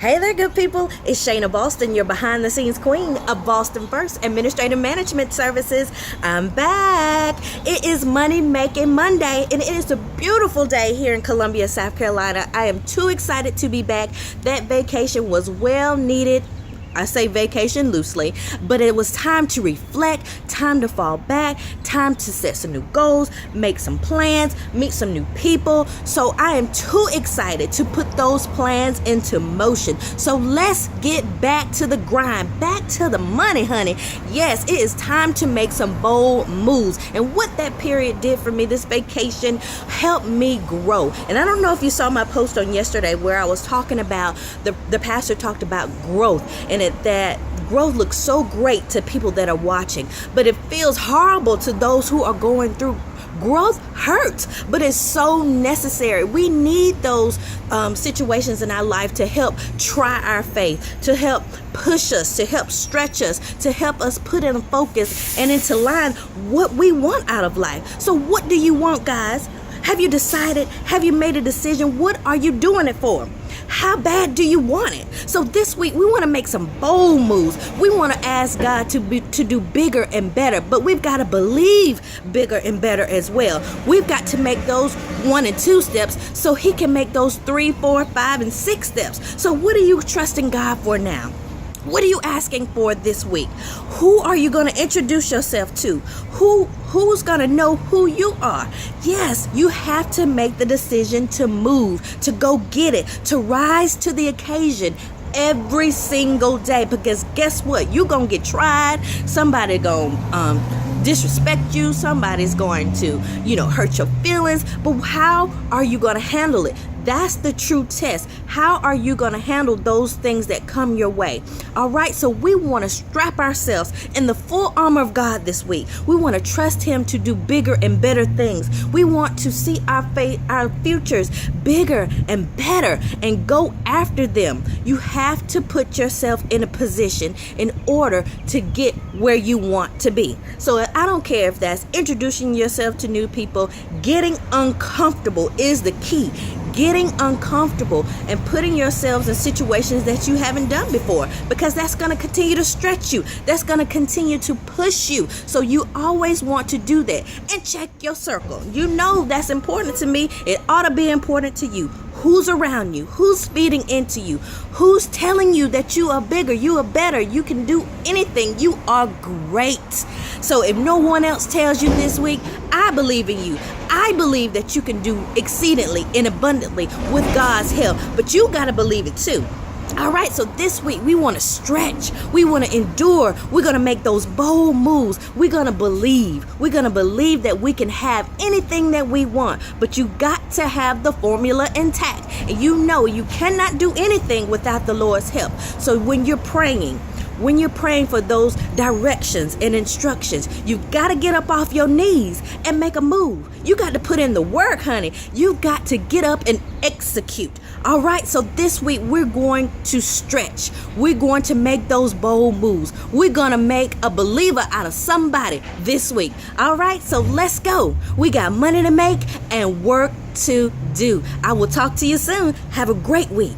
Hey there, good people. It's Shayna Boston, your behind the scenes queen of Boston First Administrative Management Services. I'm back. It is Money Making Monday, and it is a beautiful day here in Columbia, South Carolina. I am too excited to be back. That vacation was well needed. I say vacation loosely, but it was time to reflect, time to fall back, time to set some new goals, make some plans, meet some new people. So I am too excited to put those plans into motion. So let's get back to the grind, back to the money, honey. Yes, it is time to make some bold moves. And what that period did for me, this vacation, helped me grow. And I don't know if you saw my post on yesterday where I was talking about, the pastor talked about growth, and that growth looks so great to people that are watching, but it feels horrible to those who are going through. Growth hurts, but it's so necessary. We need those situations in our life to help try our faith, to help push us, to help stretch us, to help us put in focus and into line what we want out of life. So what do you want, guys? Have you decided? Have you made a decision? What are you doing it for? How bad do you want it? So this week we want to make some bold moves. We want to ask God to do bigger and better, but we've got to believe bigger and better as well. We've got to make those 1 and 2 steps so He can make those 3, 4, 5, and 6 steps. So what are you trusting God for now? What are you asking for this week? Who are you going to introduce yourself to? Who's going to know who you are? Yes, you have to make the decision to move, to go get it, to rise to the occasion every single day. Because guess what? You're going to get tried. Somebody going to disrespect you. Somebody's going to, hurt your feelings. But how are you going to handle it? That's the true test. How are you going to handle those things that come your way? All right, so we want to strap ourselves in the full armor of God this week. We want to trust Him to do bigger and better things. We want to see our futures bigger and better and go after them. You have to put yourself in a position in order to get where you want to be. So I don't care if that's introducing yourself to new people. Getting uncomfortable is the key. Getting uncomfortable and putting yourselves in situations that you haven't done before, because that's going to continue to stretch you. That's going to continue to push you. So you always want to do that. And check your circle. You know that's important to me. It ought to be important to you. Who's around you? Who's feeding into you? Who's telling you that you are bigger, you are better, you can do anything, you are great? So if no one else tells you this week, I believe in you. I believe that you can do exceedingly and abundantly with God's help, but you got to believe it too. All right, so this week we want to stretch. We want to endure. We're going to make those bold moves. We're going to believe. We're going to believe that we can have anything that we want, but you got to have the formula intact. And you cannot do anything without the Lord's help. So when you're praying for those directions and instructions, you've got to get up off your knees and make a move. You got to put in the work, honey. You got to get up and execute. All right, so this week we're going to stretch. We're going to make those bold moves. We're going to make a believer out of somebody this week. All right, so let's go. We got money to make and work to do. I will talk to you soon. Have a great week.